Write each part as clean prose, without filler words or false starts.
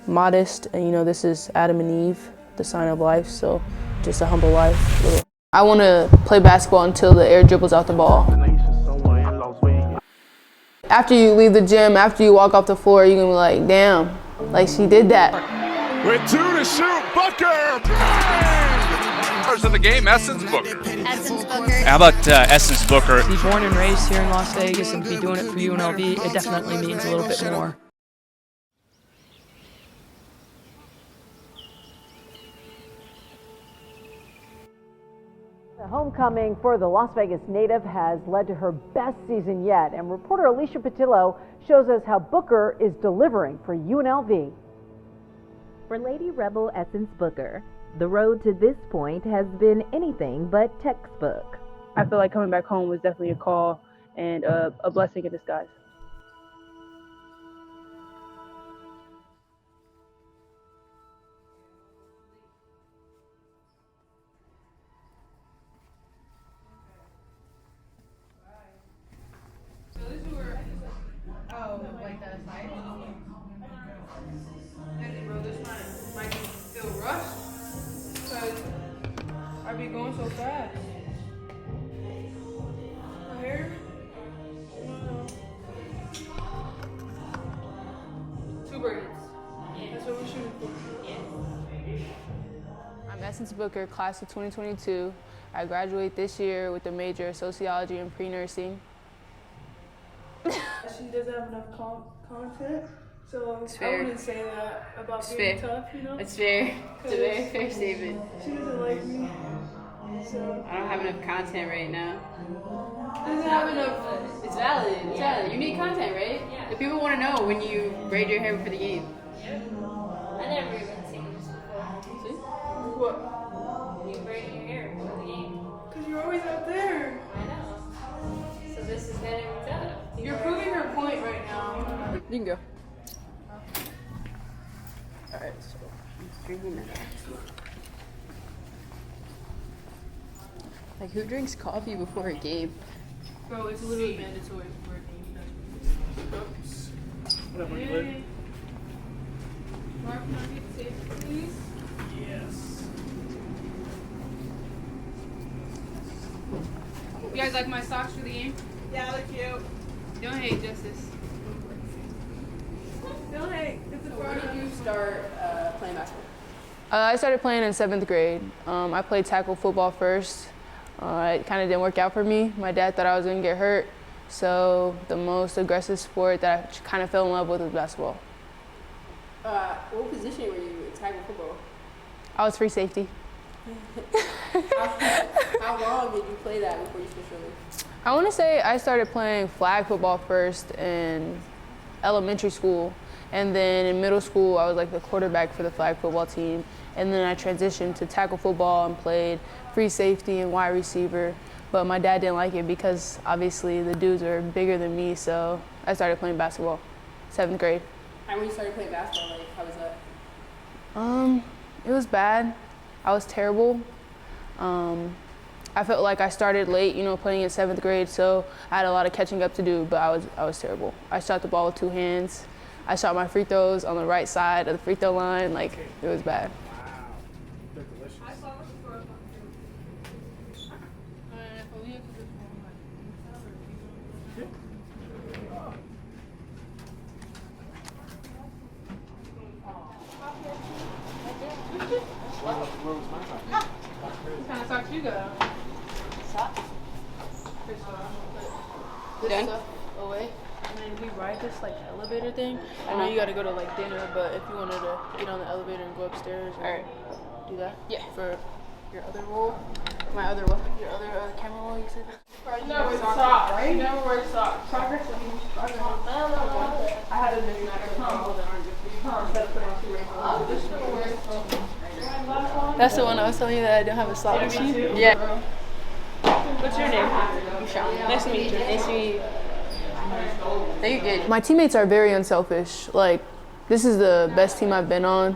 modest, and this is Adam and Eve, the sign of life, so just a humble life. I want to play basketball until the air dribbles out the ball. After you leave the gym, after you walk off the floor, you're going to be like, damn, like she did that. With 2 to shoot, Booker! First of the game, Essence Booker. Essence Booker. How about Essence Booker? To be born and raised here in Las Vegas and be doing it for UNLV, it definitely means a little bit more. The homecoming for the Las Vegas native has led to her best season yet, and reporter Alicia Patillo shows us how Booker is delivering for UNLV. For Lady Rebel Essence Booker, the road to this point has been anything but textbook. I feel like coming back home was definitely a call and a blessing in disguise. I'd be going so fast. My hair? No. 2 braids. That's what we're shooting for. I'm Essence Booker, class of 2022. I graduate this year with a major of sociology and pre-nursing. She doesn't have enough content, so I wouldn't say that about being tough, It's fair. It's a very fair statement. She doesn't like me, so. I don't have enough content right now. Doesn't have enough. It's valid. It's valid. You need content, right? Yeah. The people want to know when you braid your hair before the game. Yeah. I never even seen this before. See? What? You braiding your hair before the game. Because you're always out there. I know. So this is getting tough. You're proving her point right now. You can go. Alright, so drinking that. Like, who drinks coffee before a game? Bro, it's literally mandatory for a game. Whatever, you Hey. Mark, can I get the tape, please? Yes. You guys like my socks for the game? Yeah, they're cute. Don't hate, Justice. Don't hate. It's a When did you start playing basketball? I started playing in 7th grade. I played tackle football first. It kind of didn't work out for me. My dad thought I was going to get hurt, so the most aggressive sport that I kind of fell in love with was basketball. What position were you in tackle football? I was free safety. How long did you play that before you switched over? I want to say I started playing flag football first in elementary school, and then in middle school I was like the quarterback for the flag football team, and then I transitioned to tackle football and played free safety and wide receiver, but my dad didn't like it because obviously the dudes are bigger than me, so I started playing basketball, 7th grade. And when you started playing basketball, like, how was that? It was bad. I was terrible. I felt like I started late, playing in 7th grade, so I had a lot of catching up to do, but I was terrible. I shot the ball with 2 hands. I shot my free throws on the right side of the free throw line. Like, it was bad. They're delicious. What kind of socks you got? Socks? This Done? stuff away. And then we ride this like elevator thing. I know you gotta go to like dinner, but if you wanted to get on the elevator and go upstairs, Alright. do that. Yeah. For your other role, my other what? Your other camera role, you said. You never wear socks, right? You never wear socks. Soccer should be I had a mismatch. That's the one I was telling you that I don't have a sock machine. Yeah. What's your name? Nice to meet you. Nice to meet you. No, you're good. My teammates are very unselfish. Like, this is the best team I've been on.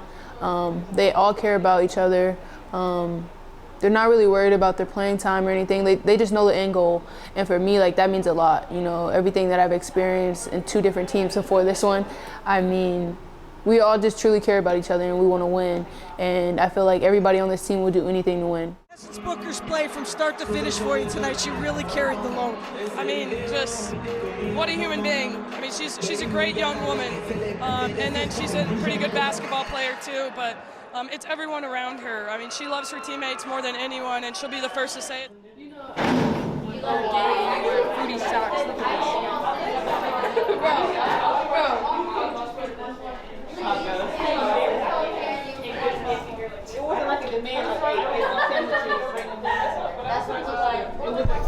They all care about each other. They're not really worried about their playing time or anything. They just know the end goal. And for me, like, that means a lot. Everything that I've experienced in 2 different teams before this one, I mean, we all just truly care about each other and we want to win. And I feel like everybody on this team will do anything to win. Essence Booker's play from start to finish for you tonight, she really carried the load. I mean, just what a human being. I mean, she's a great young woman, and then she's a pretty good basketball player too, but it's everyone around her. I mean, she loves her teammates more than anyone, and she'll be the first to say it. You are gay and you wear fruity socks. Look at this. Bro. It wasn't like a demand of that's what it looked like. It was like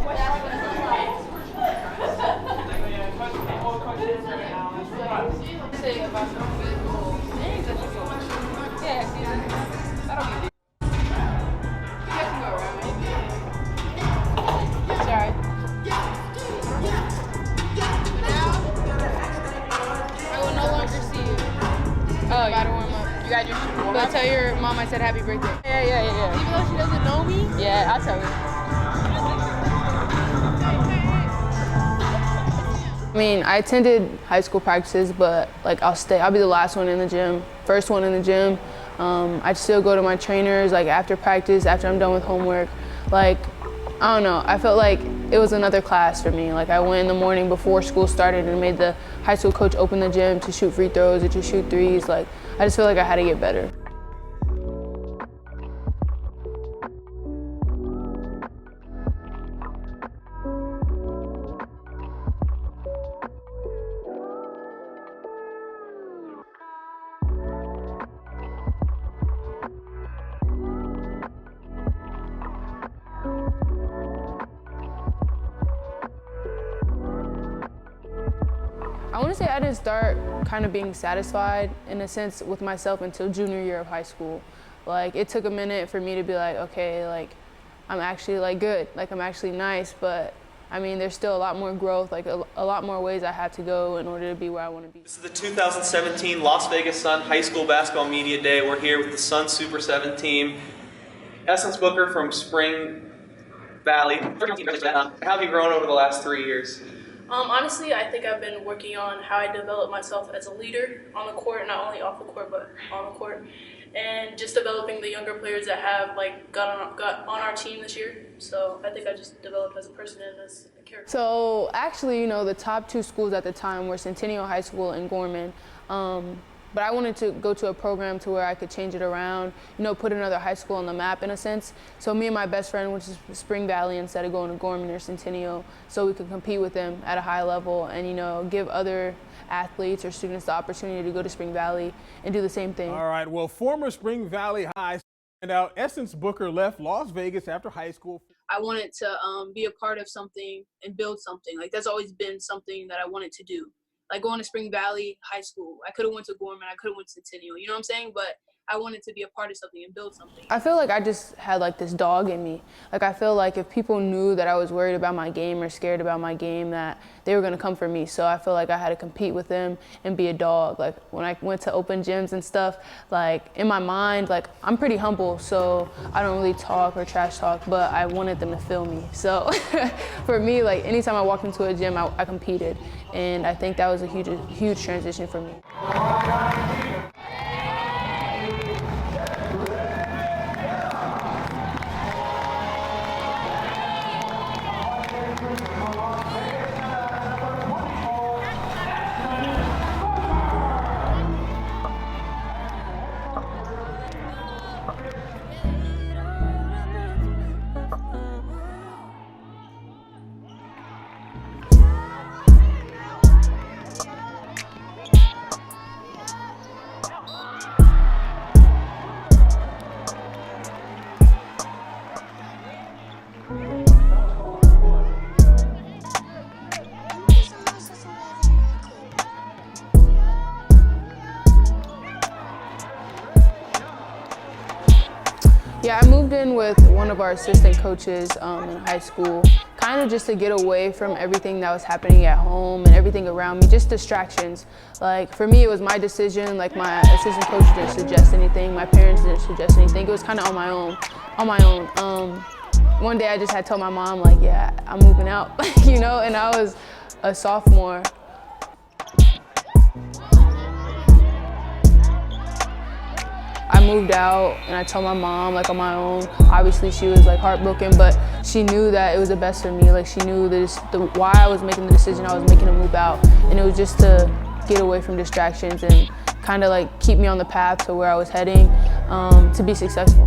Oh, you gotta warm up. You got your shoe warm up? Tell your mom I said happy birthday. Yeah. even though she doesn't know me. Yeah, I'll tell her. I mean, I attended high school practices, but like I'll be the last one in the gym, first one in the gym. I still go to my trainers like after practice, after I'm done with homework. Like, I don't know, I felt like it was another class for me. Like I went in the morning before school started and made the high school coach open the gym to shoot free throws or to shoot threes. Like, I just feel like I had to get better. I want to say I didn't start kind of being satisfied in a sense with myself until junior year of high school. Like it took a minute for me to be like, okay, like I'm actually like good, like I'm actually nice, but I mean there's still a lot more growth, like a lot more ways I have to go in order to be where I want to be. This is the 2017 Las Vegas Sun High School Basketball Media Day. We're here with the Sun Super 7 team. Essence Booker from Spring Valley. How have you grown over the last 3 years? Honestly, I think I've been working on how I develop myself as a leader on the court, not only off the court, but on the court. And just developing the younger players that have like got on our team this year. So I think I just developed as a person and as a character. So actually, you know, the top two schools at the time were Centennial High School and Gorman. But I wanted to go to a program to where I could change it around, you know, put another high school on the map in a sense. So me and my best friend went to Spring Valley instead of going to Gorman or Centennial, so we could compete with them at a high level and, you know, give other athletes or students the opportunity to go to Spring Valley and do the same thing. All right, well, former Spring Valley High standout Essence Booker left Las Vegas after high school. I wanted to be a part of something and build something. Like that's always been something that I wanted to do. Like going to Spring Valley High School. I could have went to Gorman, I could have went to Centennial, you know what I'm saying? But I wanted to be a part of something and build something. I feel like I just had like this dog in me. Like I feel like if people knew that I was worried about my game or scared about my game, that they were gonna come for me. So I feel like I had to compete with them and be a dog. Like when I went to open gyms and stuff, like in my mind, like I'm pretty humble, so I don't really talk or trash talk, but I wanted them to feel me. So for me, like anytime I walked into a gym, I competed. And I think that was a huge transition for me. Yeah, I moved in with one of our assistant coaches in high school, kind of just to get away from everything that was happening at home and everything around me, just distractions. Like for me, it was my decision. Like my assistant coach didn't suggest anything, my parents didn't suggest anything. It was kind of on my own. One day I just had to tell my mom, like, yeah, I'm moving out, you know, and I was a sophomore. I moved out and I told my mom like on my own. Obviously she was like heartbroken, but she knew that it was the best for me. Like she knew why I was making the decision I was making to move out, and it was just to get away from distractions and kind of like keep me on the path to where I was heading to be successful.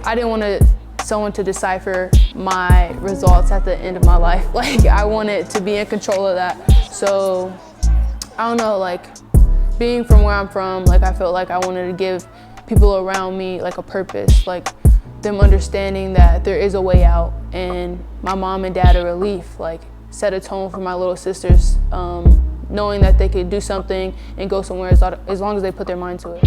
I didn't want someone to decipher my results at the end of my life. Like I wanted to be in control of that. So I don't know, like being from where I'm from, like I felt like I wanted to give people around me like a purpose, like them understanding that there is a way out. And my mom and dad, a relief, like set a tone for my little sisters, knowing that they could do something and go somewhere as long as they put their mind to it.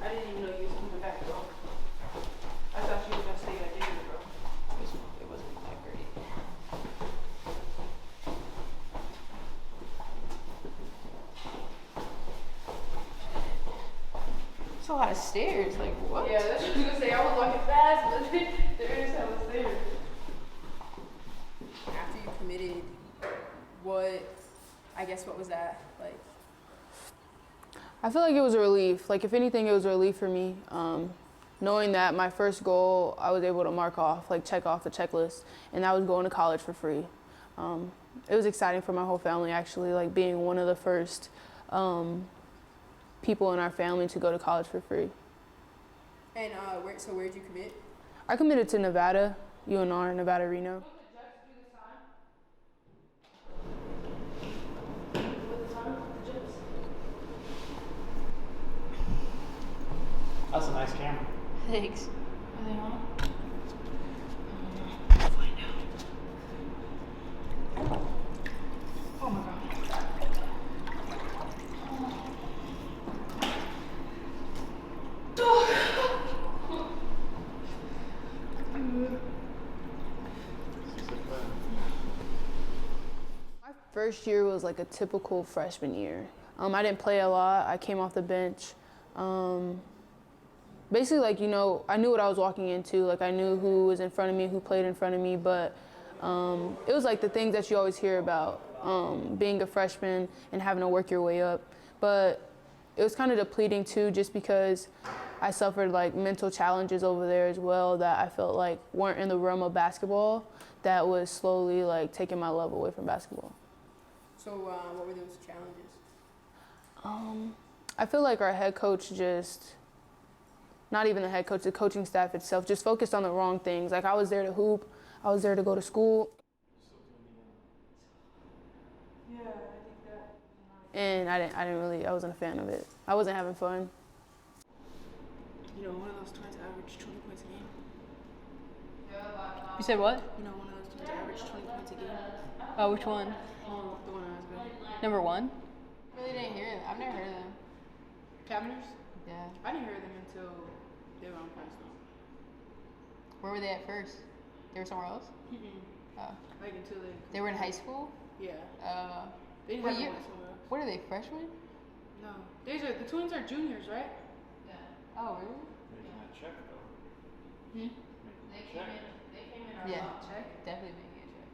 I didn't even know you was coming back, bro. I thought you were gonna stay at dinner, bro. It wasn't that great. It's a lot of stairs, like what? Yeah, that's what I was gonna say. I was walking fast, but there is hella stairs. After you committed, what was that like? I feel like it was a relief. Like if anything, it was a relief for me. Knowing that my first goal, I was able to mark off, like check off the checklist, and that was going to college for free. It was exciting for my whole family, actually, like being one of the first people in our family to go to college for free. And where'd you commit? I committed to Nevada, UNR, Nevada, Reno. That's a nice camera. Thanks. Are they on? Find out. Oh my god. My first year was like a typical freshman year. I didn't play a lot. I came off the bench. Basically, like, you know, I knew what I was walking into. Like, I knew who was in front of me, who played in front of me, but it was like the things that you always hear about, being a freshman and having to work your way up. But it was kind of depleting too, just because I suffered like mental challenges over there as well that I felt like weren't in the realm of basketball, that was slowly like taking my love away from basketball. So what were those challenges? I feel like our head coach just, not even the head coach, the coaching staff itself just focused on the wrong things. Like I was there to hoop, I was there to go to school. Yeah, I think that. And I wasn't a fan of it. I wasn't having fun. You know, one of those twins averaged 20 points a game. You said what? You know, one of those twins averaged 20 points a game. Oh, which one? The one I was with. Number one? Really didn't hear them. I've never heard of them. Cavaliers? Yeah. I didn't hear them until they were on Princeton. Where were they at first? They were somewhere else? Like until they were in high school? Yeah. They what year? What are they, freshmen? No. The twins are juniors, right? Yeah. Oh, really? Making that check, though. Hmm? They came in our check. Definitely making a check.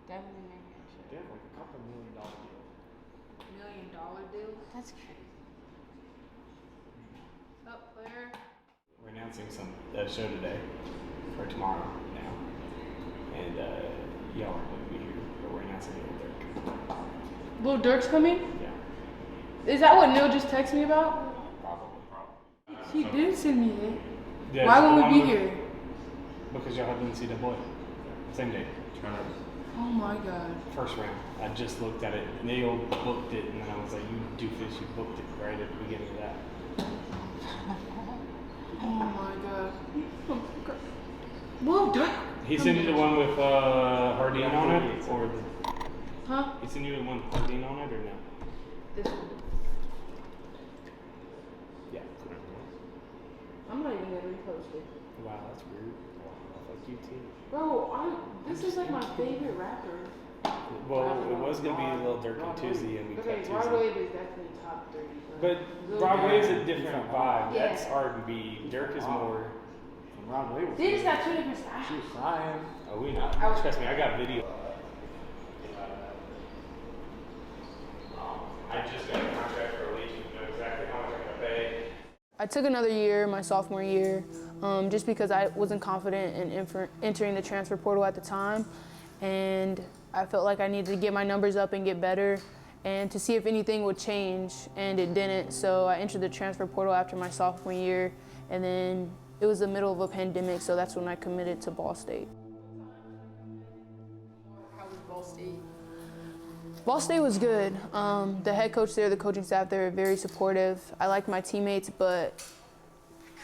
Definitely making a check. They have like a couple $1 million deals. $1 million deals? That's crazy. What's up, player? We're announcing a show today for tomorrow now. And y'all aren't going to be here, but we're announcing Lil Durk. Lil Durk's coming? Yeah. Is that what Neil just texted me about? Probably. He did send me it. Yeah, why won't we be here? Because y'all have NCAA. Same day. Oh my god. First round. I just looked at it. Neil booked it, and then I was like, you doofus, you booked it right at the beginning of that. Oh my god. Lil Durk? He sent you the one with Hardin on it? Or the, huh? He sent you the one with Hardin on it, or no? This one. Yeah. I'm not even gonna repost it. Wow, that's weird. Fuck you too. Bro, this is like my favorite rapper. Well, it was gonna be Lil Durk and Tuesday, and we cut Tuesday. Rod Wave is definitely top 3. But Rod Wave's a different vibe. Yeah. That's R&B. Durk is more. Rod Wave. They just got 2 different styles. She was crying. Oh, we know. Trust me, I got video. I just got a contract for Collegiate. Know exactly how much I'm gonna pay. I took another year, my sophomore year, just because I wasn't confident in entering the transfer portal at the time. And I felt like I needed to get my numbers up and get better and to see if anything would change, and it didn't. So I entered the transfer portal after my sophomore year, and then it was the middle of a pandemic, so that's when I committed to Ball State. How was Ball State? Ball State was good. The head coach there, the coaching staff, they were very supportive. I liked my teammates, but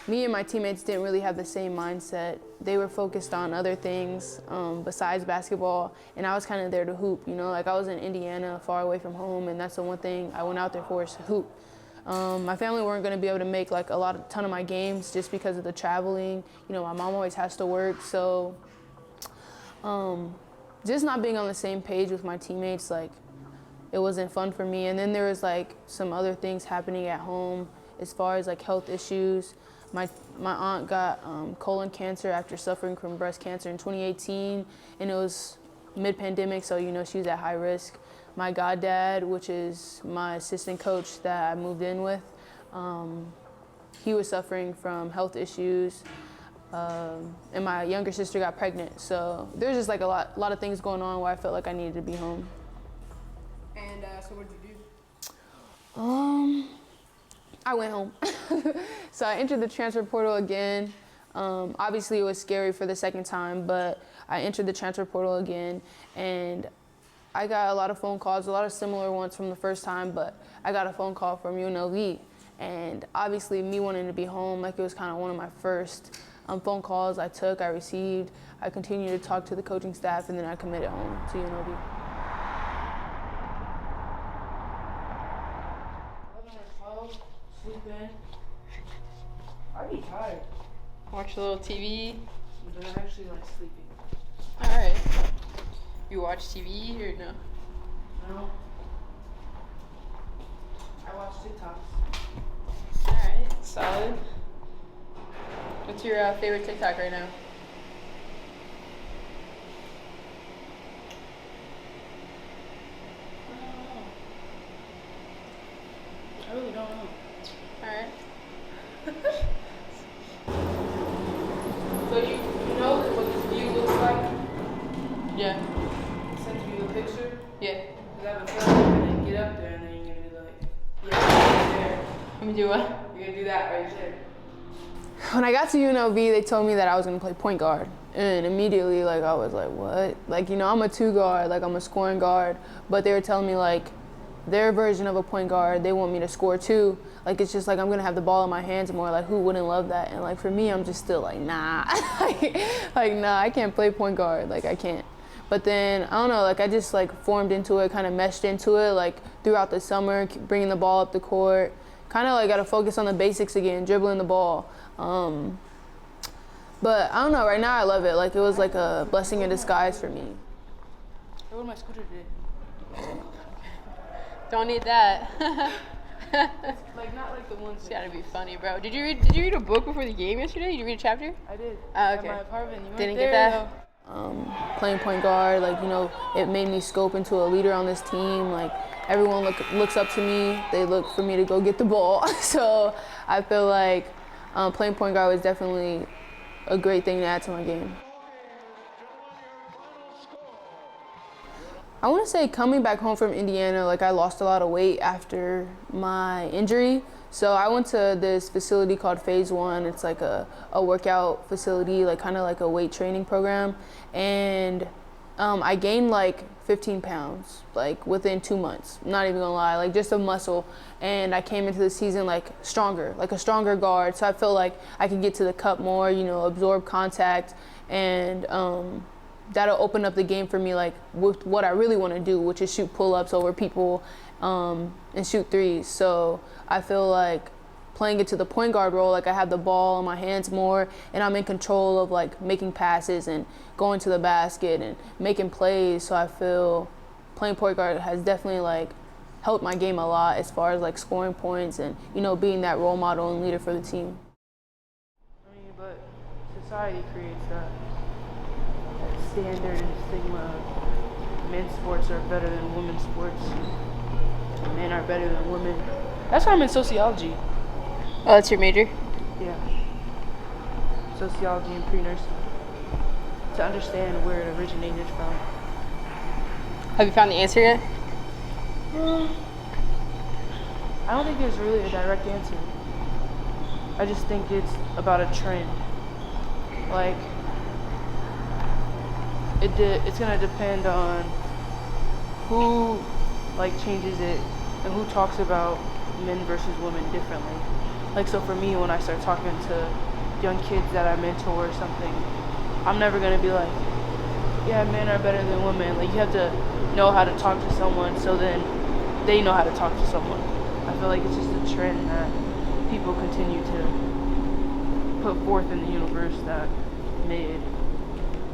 me and my teammates didn't really have the same mindset. They were focused on other things besides basketball, and I was kind of there to hoop, you know? Like I was in Indiana, far away from home, and that's the one thing I went out there for, is to hoop. My family weren't going to be able to make like a ton of my games just because of the traveling. You know, my mom always has to work, so just not being on the same page with my teammates, like it wasn't fun for me. And then there was like some other things happening at home as far as like health issues. My aunt got colon cancer after suffering from breast cancer in 2018, and it was mid-pandemic, so you know she was at high risk. My goddad, which is my assistant coach that I moved in with, he was suffering from health issues, and my younger sister got pregnant. So there's just like a lot of things going on where I felt like I needed to be home. And so what did you do? I went home. So I entered the transfer portal again. Obviously it was scary for the second time, but I entered the transfer portal again, and I got a lot of phone calls, a lot of similar ones from the first time, but I got a phone call from UNLV. And obviously me wanting to be home, like it was kind of one of my first phone calls I received. I continued to talk to the coaching staff, and then I committed home to UNLV. 11 or 12, sleep in. I'd be tired. Watch a little TV. But I actually like sleeping. Alright. You watch TV or no? No. I watch TikToks. Alright, solid. What's your favorite TikTok right now? I really don't know. Alright. So you know what this view looks like? Yeah. I sent you a picture? Yeah. Because I have a feeling you're going to get up there and then you're going to be like, yeah, right there. Let me do what? You're going to do that right there. When I got to UNLV, they told me that I was gonna play point guard. And immediately, like, I was like, what? Like, you know, I'm a 2 guard, like I'm a scoring guard, but they were telling me like, their version of a point guard, they want me to score too. Like, it's just like, I'm gonna have the ball in my hands more, like who wouldn't love that? And like, for me, I'm just still like, nah. Like, nah, I can't play point guard, like I can't. But then, I don't know, like I just like formed into it, kind of meshed into it, like throughout the summer, bringing the ball up the court. Kind of like gotta focus on the basics again, dribbling the ball. But I don't know, right now I love it. Like, it was like a blessing in disguise for me. Hey, what my scooter did. Don't need that. Like, not like the ones. It's gotta be funny, bro. Did you read a book before the game yesterday? Did you read a chapter? I did. Oh, okay. At my apartment. You Didn't weren't get there, that? Playing point guard, like, you know, it made me scope into a leader on this team. Like, everyone looks up to me. They look for me to go get the ball. So I feel like playing point guard was definitely a great thing to add to my game. I want to say coming back home from Indiana, like, I lost a lot of weight after my injury. So I went to this facility called Phase 1. It's like a workout facility, like kind of like a weight training program. And I gained like 15 pounds, like within 2 months. I'm not even gonna lie, like just a muscle. And I came into the season like stronger, like a stronger guard. So I feel like I could get to the cup more, you know, absorb contact, and that'll open up the game for me, like with what I really want to do, which is shoot pull-ups over people and shoot threes. So I feel like playing it to the point guard role, like I have the ball in my hands more, and I'm in control of like making passes and going to the basket and making plays. So I feel playing point guard has definitely like helped my game a lot as far as like scoring points and, you know, being that role model and leader for the team. I mean, but society creates that standard and stigma of men's sports are better than women's sports. Men are better than women. That's why I'm in sociology. Oh, that's your major? Yeah. Sociology and pre-nursing. To understand where it originated from. Have you found the answer yet? I don't think there's really a direct answer. I just think it's about a trend. Like, it's gonna depend on who like changes it and who talks about men versus women differently. Like, so for me, when I start talking to young kids that I mentor or something, I'm never gonna be like, yeah, men are better than women. Like, you have to know how to talk to someone so then they know how to talk to someone. I feel like it's just a trend that people continue to put forth in the universe that made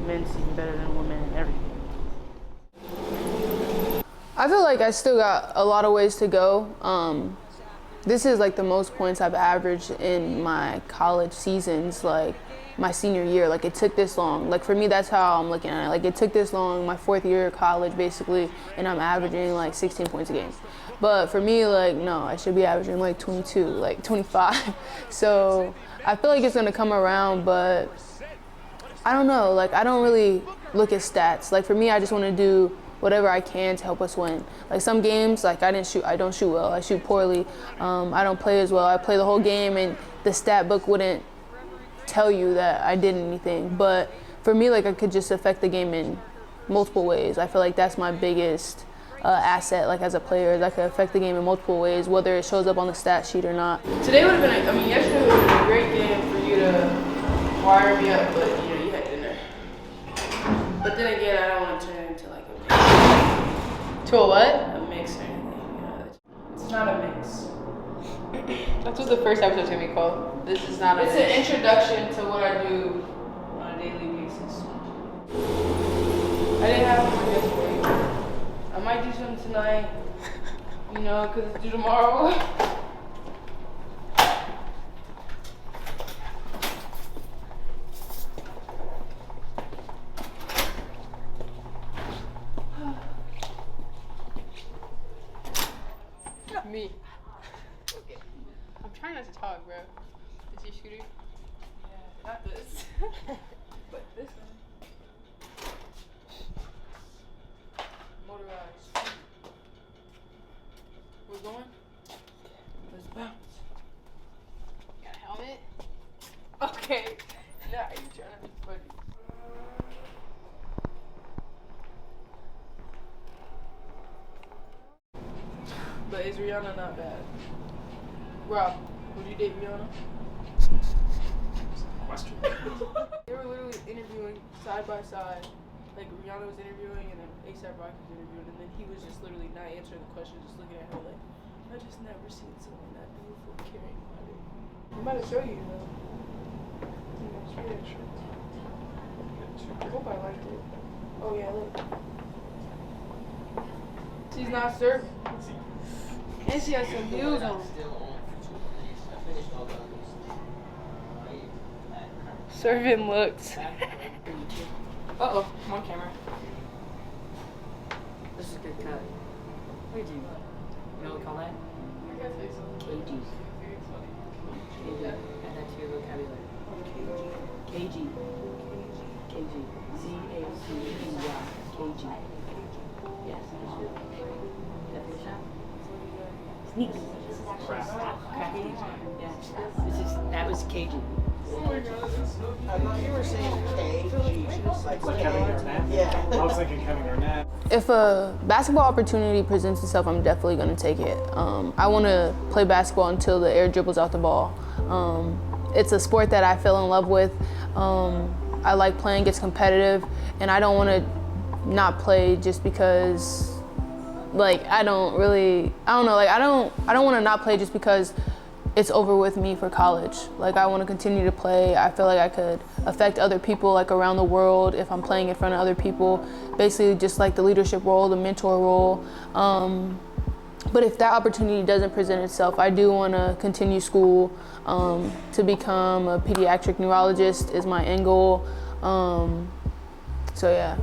men seem better than women and everything. I feel like I still got a lot of ways to go. This is like the most points I've averaged in my college seasons, like my senior year. Like, it took this long. Like, for me, that's how I'm looking at it. Like, it took this long, my 4th year of college basically, and I'm averaging like 16 points a game. But for me, like, no, I should be averaging like 22, like 25. So I feel like it's gonna come around, but I don't know. Like, I don't really look at stats. Like, for me, I just want to do whatever I can to help us win. Like, some games, like, I don't shoot well. I shoot poorly. I don't play as well. I play the whole game, and the stat book wouldn't tell you that I did anything. But for me, like, I could just affect the game in multiple ways. I feel like that's my biggest asset, like, as a player, is I could affect the game in multiple ways, whether it shows up on the stat sheet or not. Today would have been, yesterday would have been a great game for you to wire me up, but, you know, you had dinner. But then again, I don't want to turn it into like a mix. To a what? A mix or anything, you know. It's not a mix. That's what the first episode's gonna be called. This is not a It's mix. an introduction to what I do on a daily basis. I didn't have one yesterday. I might do something tonight, you know, because it's due tomorrow. Me. Okay. I'm trying not to talk, bro. Is your scooter? Yeah, not this. But this one. Motorized. We're going? Let's bounce. Got a helmet? Okay. Now you're trying to be funny. But is Rihanna not bad? Rob, would you date Rihanna? Question. They were literally interviewing side by side. Like, Rihanna was interviewing and then A$AP Rocky was interviewing, and then he was just literally not answering the question, just looking at her like, I just never seen someone that beautiful caring about it. I'm about to show you, though. It's in next year. I hope I liked it. Oh yeah, look. She's not serving. And she has some heels on. Serving looks. Uh-oh, I'm on camera. This is a good cut. What do you know what we call that? KG. KG. Add that to your vocabulary. KG. KG. Z-A-C-E-Y. KG. Yes. Definition? Sneaky. Cracking? Yeah. That was KG. I thought you were saying KG. Like Kevin Garnett? Yeah. I was thinking Kevin Garnett. If a basketball opportunity presents itself, I'm definitely going to take it. I want to play basketball until the air dribbles out the ball. It's a sport that I fell in love with. I like playing, it's competitive, and I don't want to not play just because, like, I don't want to not play just because it's over with me for college. Like, I want to continue to play. I feel like I could affect other people, like, around the world if I'm playing in front of other people. Basically, just like the leadership role, the mentor role. But if that opportunity doesn't present itself, I do want to continue school to become a pediatric neurologist is my end goal. So yeah.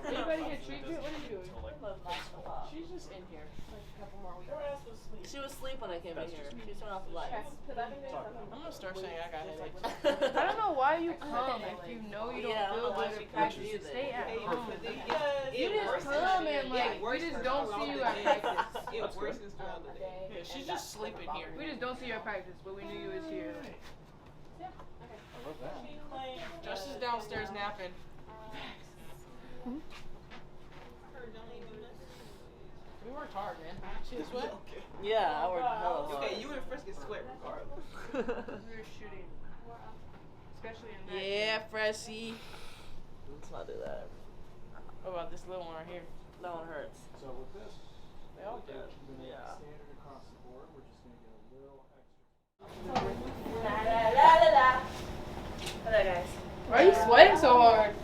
Anybody get treatment? What are you doing? She's just in here. Like a couple more weeks. She was asleep when I came in here. She turned off the lights. I'm gonna start saying I got headaches. I don't know why you come if you know you don't feel good at practice. Stay at home. You just come and like we just don't see you at practice. Yeah, she's just sleeping here. We just don't see you at practice, but we knew you was here. I love that. Jess is downstairs napping. We worked hard, man. See the sweat? Yeah, I worked hella hard. Okay, you and Fresh get sweat regardless. We were shooting. Especially in that. Yeah, Freshy. Let's not do that. What about this little one right here? That one hurts. So with this, they all do. Yeah. Standard across the board. We're just gonna get a little extra. Hello, guys. Why are you sweating so hard?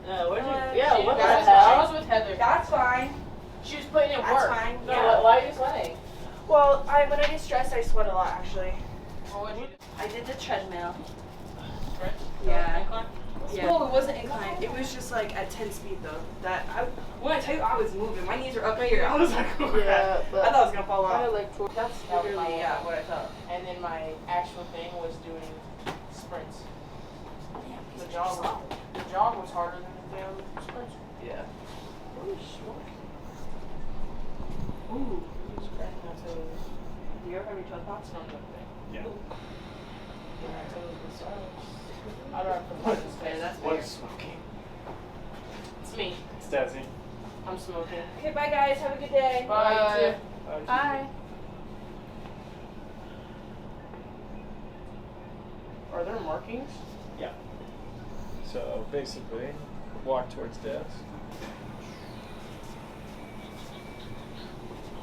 Where'd you? Yeah, what the hell? I was with Heather. That's fine. She was putting in That's work. fine. No, Yeah. why are you sweating? Well, when I get stressed, I sweat a lot, actually. What would you do? I did the treadmill. Stretch? Yeah. Well, it wasn't inclined. It was just like at 10 speed though. When I tell you I was moving, my knees were up here. I was like, oh crap. but I thought I was gonna fall I off. like that's Literally, yeah, what I thought. And then my actual thing was doing sprints. The jog was harder than the damn sprints. Yeah. Ooh, scratching my toes. Do you ever have your toes popped? Yeah. My toes massage. I don't have to That's What is smoking? It's me. It's Desi. I'm smoking. Okay, bye guys. Have a good day. Bye. Bye. Are there markings? Yeah. So basically, walk towards desk.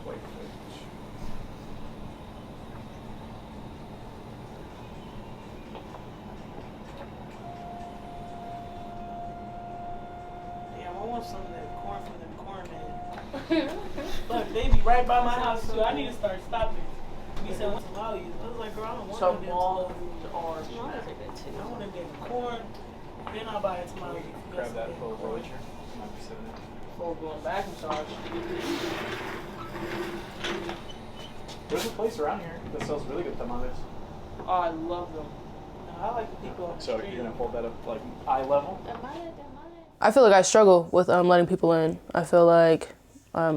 Wait, Damn, I want some of that corn from them cornmen. Look, they be right by my house too. I need to start stopping. Be selling tamales. I was like, girl, I don't want Some them long tamales. orange. I want them damn corn. Then I'll buy a tamale. grab that full villager. Full going back massage. There's a place around here that sells really good tamales. Oh, I love them. No, I like the people on the So street. you're gonna hold that up like eye level? I feel like I struggle with letting people in. I feel like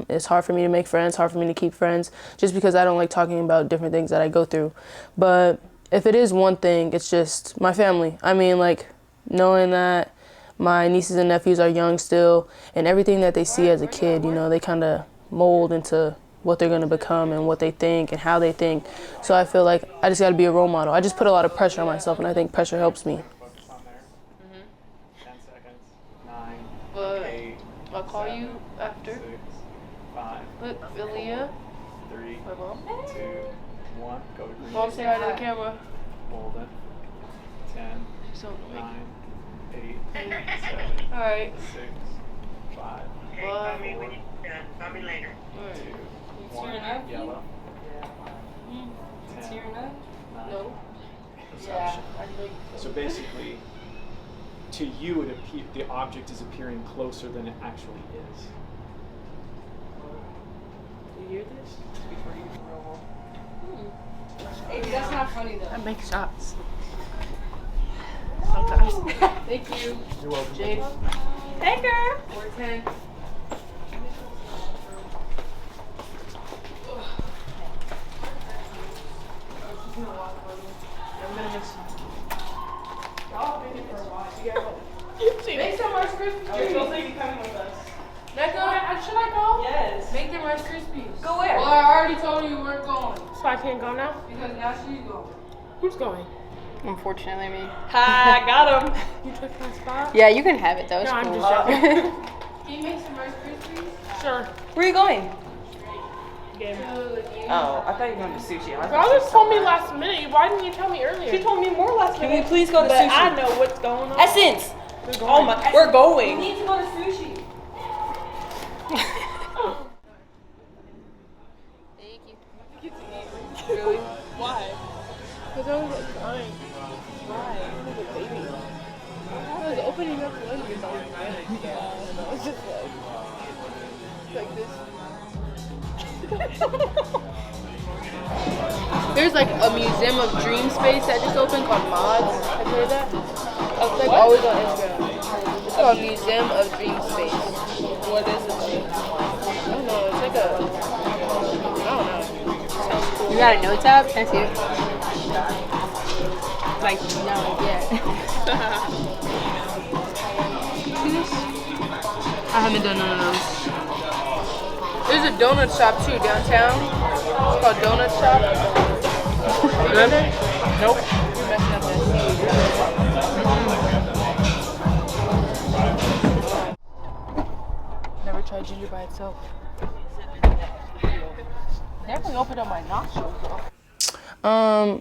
it's hard for me to make friends, hard for me to keep friends, just because I don't like talking about different things that I go through. But if it is one thing, it's just my family. I mean, like, knowing that my nieces and nephews are young still, and everything that they see as a kid, you know, they kind of mold into what they're going to become and what they think and how they think. So I feel like I just got to be a role model. I just put a lot of pressure on myself, and I think pressure helps me. 10 seconds. 9, But 8, I'll call 7, you after. 6, 5, Look, Philia. 3, My mom. 2, 1. Go to green. Mom, say hi to the camera. Hold it. 10, So annoying. 9, 8, 7, All right. 6, 5, Bye. 4, 2, 1. Yellow. 10, 9. No. Perception. Yeah, I think So basically, to you, the object is appearing closer than it actually is. Do you hear this? Before you roll. Hey, that's not funny though. I make shots. Sometimes. Thank you. You're welcome. Jade. Hey, girl. 410. Make some Rice Krispies. Should I go? Yes. Make them Rice Krispies. Go where? Well, I already told you you weren't going. So I can't go now? Because now she's going. Who's going? Unfortunately, me. Ha, I got him. You took my spot? Yeah, you can have it though. It's No, I'm cool. just joking. Can you make some Rice Krispies? Sure. Where are you going? Game. Oh, I thought you were going to sushi. Y'all just told me last minute. Why didn't you tell me earlier? She told me more last minute. Can we please go to But sushi? I know what's going on. Essence. We're going. Oh my, we're going. We need to go to sushi. Thank you. Really? Why? Because I was like crying. Why? I was a baby. I was opening up lunches on the bed. And I was just like this. There's like a museum of dream space that just opened called Mods. Have you heard of that? It's like always on Instagram. It's called Museum of Dream Space. What is it? I don't know. It's like a. I don't know. You got a note tab? Can I see it? Like, no, yeah. See this? I haven't done none of those. There's a donut shop too downtown. It's called Donut Shop. Have you been there? Nope. You're messing up that. Never tried ginger by itself. Definitely opened up my nostrils though.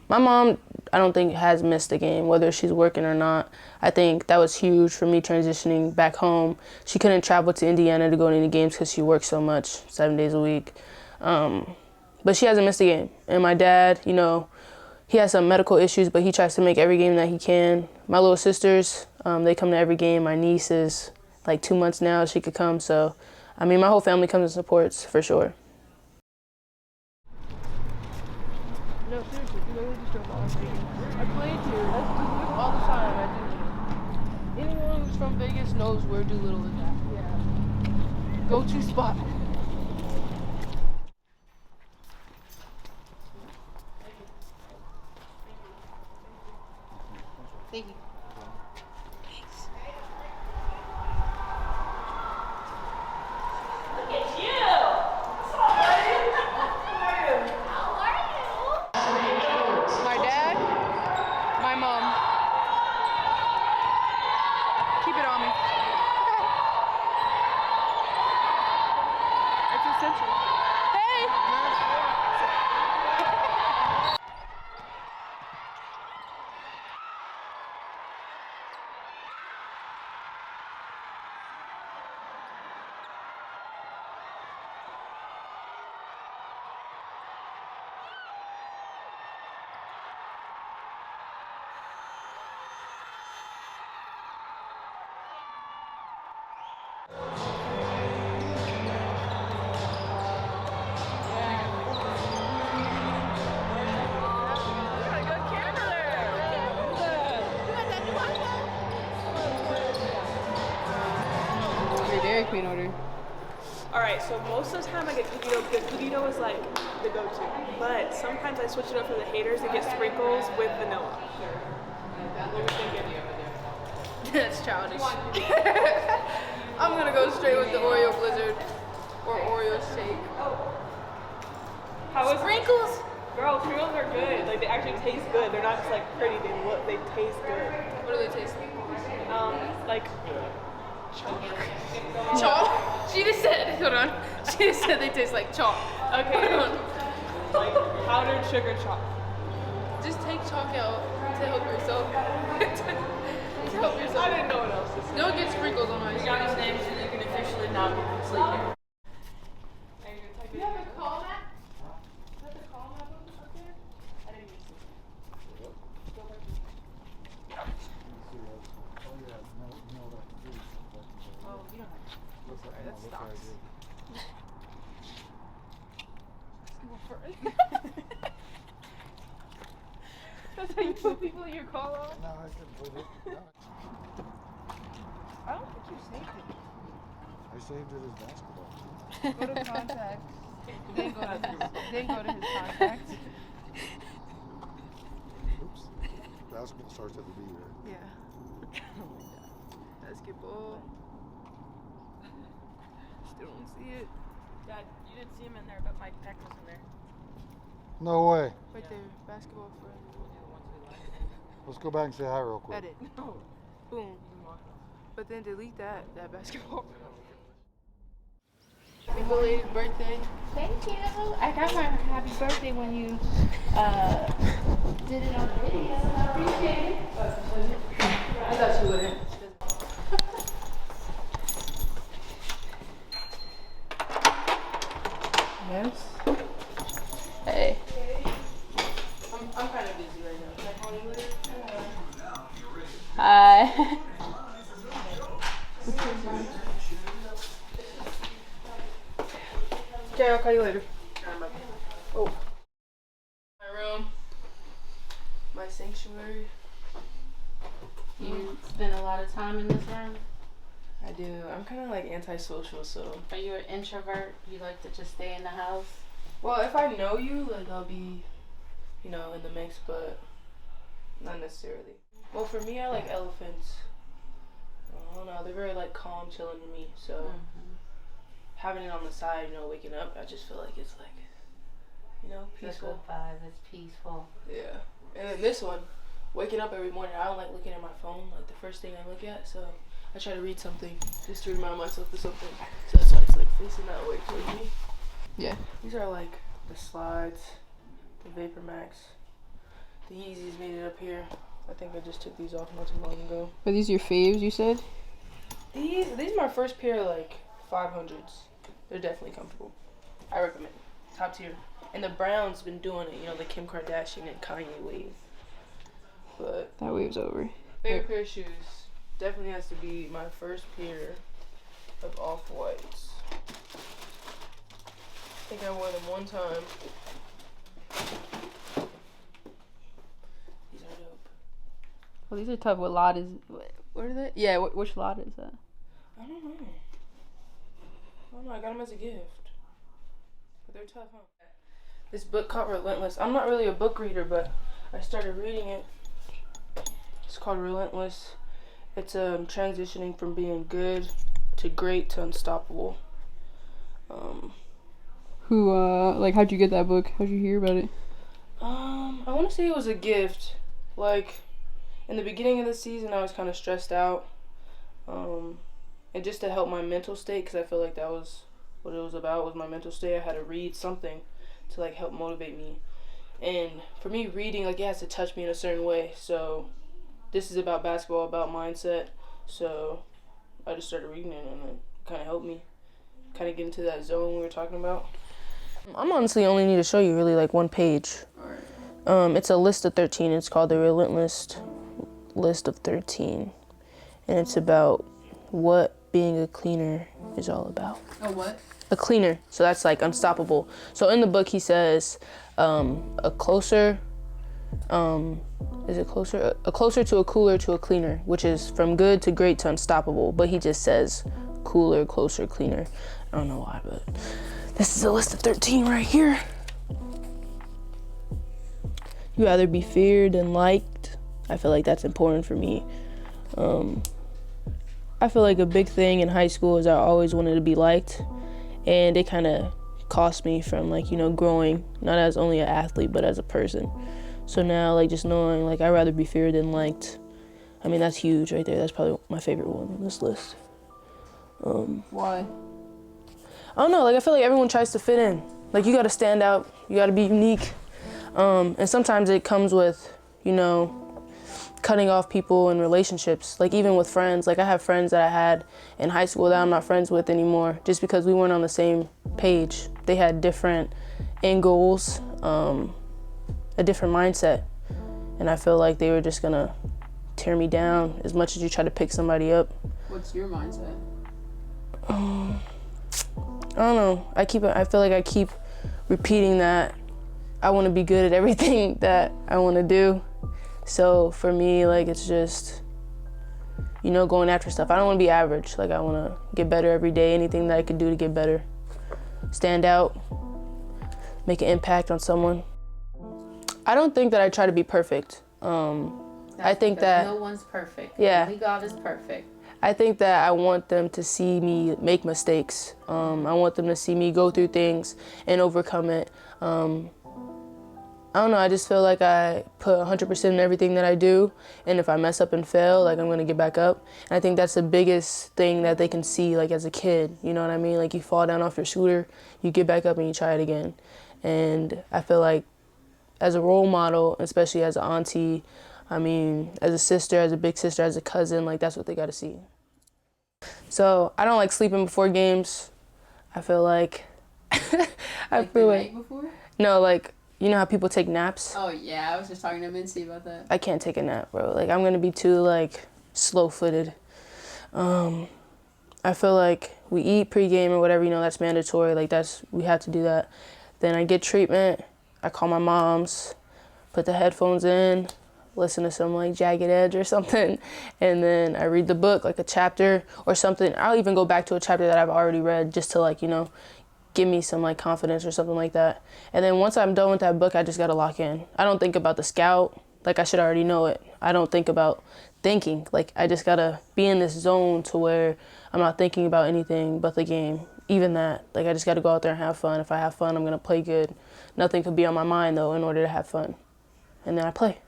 My mom, I don't think has missed a game, whether she's working or not. I think that was huge for me transitioning back home. She couldn't travel to Indiana to go to any games because she works so much, 7 days a week. But she hasn't missed a game. And my dad, you know, he has some medical issues, but he tries to make every game that he can. My little sisters, They come to every game. My niece is like 2 months now. She could come. So, I mean, my whole family comes and supports for sure. No, seriously, you literally just drove all Vegas. I played here. That's Doolittle all the time. I do. Anyone who's from Vegas knows where Doolittle is at. Yeah. Go-to spot. Thank you. Look at you! How are you? My dad, my mom. Keep it on me. It's essential. Hey! Dairy Queen order. Alright, so most of the time I get cookie dough because cookie dough is like the go-to. But sometimes I switch it up for the haters and get sprinkles with vanilla. What are we thinking? That's childish. I'm gonna go straight with the Oreo Blizzard or Oreo shake. How is Sprinkles? Girl, Cheerios are good. Like they actually taste good. They're not just like pretty. They taste good. What do they taste like? Like chalk. Chalk? She just said, hold on. She just said they taste like chalk. Okay. Like powdered sugar chalk. Just take chalk out to help yourself. To help yourself. I didn't know what else to say. Don't get sprinkles on ice. You got his name so you can officially not sleep here. You have a call map? Is that the call map up there? I didn't even see it. Oh, you don't have to. Sorry, that's stocks. That's how you put people in your call log? No, I didn't put it. No. I don't think you saved it. I saved it as basketball. Go to contacts. Then go to his contacts. Oops. Basketball starts at the B, right? Yeah. Oh my god. Basketball. Still don't see it. Dad, you didn't see him in there, but Mike Peck was in there. No way. Right there. Basketball for. Let's go back and say hi real quick. Edit. No. Boom. But then delete that basketball. Happy belated birthday. Thank you. I got my happy birthday when you did it on video. Appreciate it. I thought you wouldn't. Yes. Hey. I'm kind of busy right now. Can I call you later? Hi. Okay, I'll call you later. Oh. My room. My sanctuary. You spend a lot of time in this room? I do. I'm kind of like antisocial, so. Are you an introvert? You like to just stay in the house? Well, if I know you, like I'll be, you know, in the mix, but not necessarily. Well, for me, I like elephants. I don't know. They're very like calm, chilling to me. So having it on the side, you know, waking up, I just feel like it's like, you know, peaceful. It's a good vibe. It's peaceful. Yeah. And then this one, waking up every morning, I don't like looking at my phone like the first thing I look at. So I try to read something just to remind myself of something. So that's why it's like facing that way towards me. Yeah. These are like the slides, the Vapor Max. The Yeezys made it up here. I think I just took these off not too long ago. Are these your faves, you said? These are my first pair like 500s. They're definitely comfortable. I recommend. Top tier. And the Browns been doing it, you know, the Kim Kardashian and Kanye wave. But that wave's over. favorite pair of shoes. definitely has to be my first pair of off-whites. I think I wore them one time. These are dope. Well, these are tough. What lot is? What are they? Yeah, which lot is that? I don't know. I got them as a gift. But they're tough, huh? This book called Relentless. I'm not really a book reader, but I started reading it. It's called Relentless. It's transitioning from being good to great to unstoppable. How'd you get that book? How'd you hear about it? I want to say it was a gift. Like, in the beginning of the season, I was kind of stressed out. And just to help my mental state, because I feel like that was what it was about, was my mental state. I had to read something to, like, help motivate me. And for me, reading, like, it has to touch me in a certain way. So this is about basketball, about mindset. So I just started reading it, and it kind of helped me kind of get into that zone we were talking about. I'm honestly only need to show you really like one page. It's a list of 13. It's called the Relentless List of 13. And it's about what being a cleaner is all about. A what? A cleaner. So that's like unstoppable. So in the book he says a closer to a cooler to a cleaner, which is from good to great to unstoppable. But he just says cooler, closer, cleaner. I don't know why, but this is a list of 13 right here. You rather be feared than liked. I feel like that's important for me. I feel like a big thing in high school is I always wanted to be liked, and it kind of cost me from, like, you know, growing, not as only an athlete, but as a person. So now, like, just knowing, like, I'd rather be feared than liked, I mean, that's huge right there. That's probably my favorite one on this list. Why? I don't know, like, I feel like everyone tries to fit in. Like, you gotta stand out, you gotta be unique. And sometimes it comes with, you know, cutting off people in relationships. Like, even with friends, like, I have friends that I had in high school that I'm not friends with anymore just because we weren't on the same page. They had different end goals, a different mindset. And I feel like they were just gonna tear me down as much as you try to pick somebody up. What's your mindset? I don't know. I feel like I keep repeating that I want to be good at everything that I want to do. So for me, like, it's just, you know, going after stuff. I don't want to be average. Like, I want to get better every day. Anything that I could do to get better. Stand out. Make an impact on someone. I don't think that I try to be perfect. I think that no one's perfect. Yeah. Only God is perfect. I think that I want them to see me make mistakes. I want them to see me go through things and overcome it. I don't know, I just feel like I put 100% in everything that I do, and if I mess up and fail, like, I'm gonna get back up. And I think that's the biggest thing that they can see, like, as a kid, you know what I mean? Like, you fall down off your scooter, you get back up and you try it again. And I feel like as a role model, especially as an auntie, I mean, as a sister, as a big sister, as a cousin, like, that's what they gotta see. So I don't like sleeping before games. I feel like, Before? No, like, you know how people take naps? Oh yeah, I was just talking to Mincy about that. I can't take a nap, bro. Like, I'm gonna be too, like, slow-footed. I feel like we eat pregame or whatever, you know, that's mandatory. Like, we have to do that. Then I get treatment. I call my mom's, put the headphones in, listen to some, like, Jagged Edge or something, and then I read the book, like a chapter or something. I'll even go back to a chapter that I've already read just to, like, you know, give me some, like, confidence or something like that. And then once I'm done with that book, I just gotta lock in. I don't think about the scout. Like, I should already know it. I don't think about thinking. Like, I just gotta be in this zone to where I'm not thinking about anything but the game. Even that. Like, I just gotta go out there and have fun. If I have fun, I'm gonna play good. Nothing could be on my mind, though, in order to have fun. And then I play.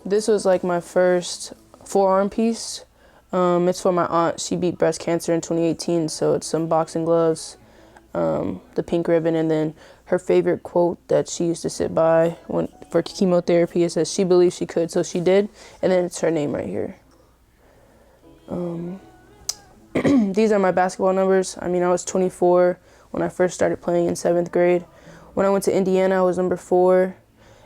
This was, like, my first forearm piece. It's for my aunt. She beat breast cancer in 2018, so it's some boxing gloves, the pink ribbon, and then her favorite quote that she used to sit by for chemotherapy is that she believed she could, so she did, and then it's her name right here. These are my basketball numbers. I mean, I was 24 when I first started playing in 7th grade. When I went to Indiana, I was number 4,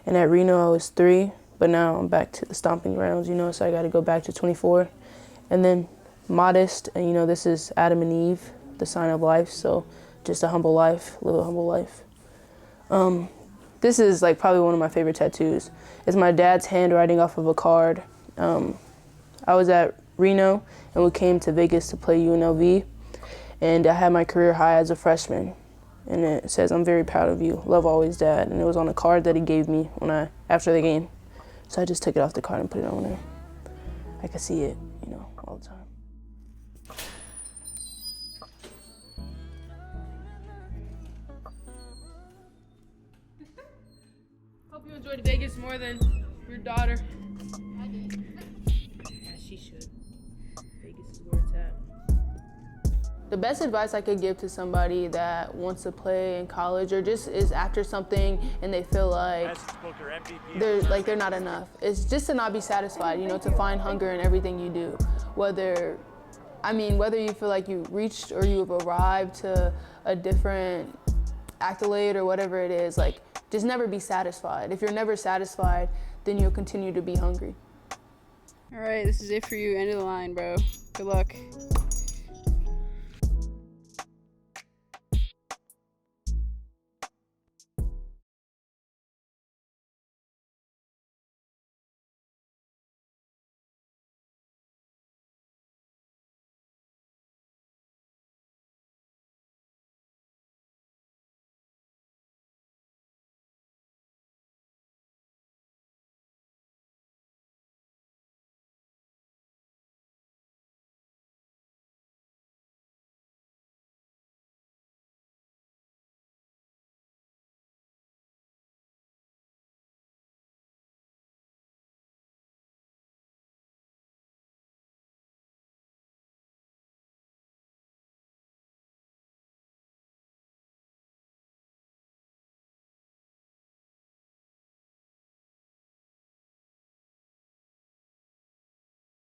and at Reno, I was 3, but now I'm back to the stomping grounds, you know, so I got to go back to 24. And then modest, and you know, this is Adam and Eve, the sign of life, so just a humble life, live a humble life. This is like probably one of my favorite tattoos. It's my dad's handwriting off of a card. I was at Reno and we came to Vegas to play UNLV, and I had my career high as a freshman. And it says, "I'm very proud of you, love always, Dad." And it was on a card that he gave me after the game. So I just took it off the card and put it on there. I could see it, you know, all the time. Hope you enjoyed Vegas more than your daughter. I did. Yeah, she should. Vegas is where it's at. The best advice I could give to somebody that wants to play in college or just is after something and they feel like they're not enough, it's just to not be satisfied, you know, to find hunger in everything you do. Whether you feel like you reached or you've arrived to a different accolade or whatever it is, like, just never be satisfied. If you're never satisfied, then you'll continue to be hungry. All right, this is it for you. End of the line, bro. Good luck.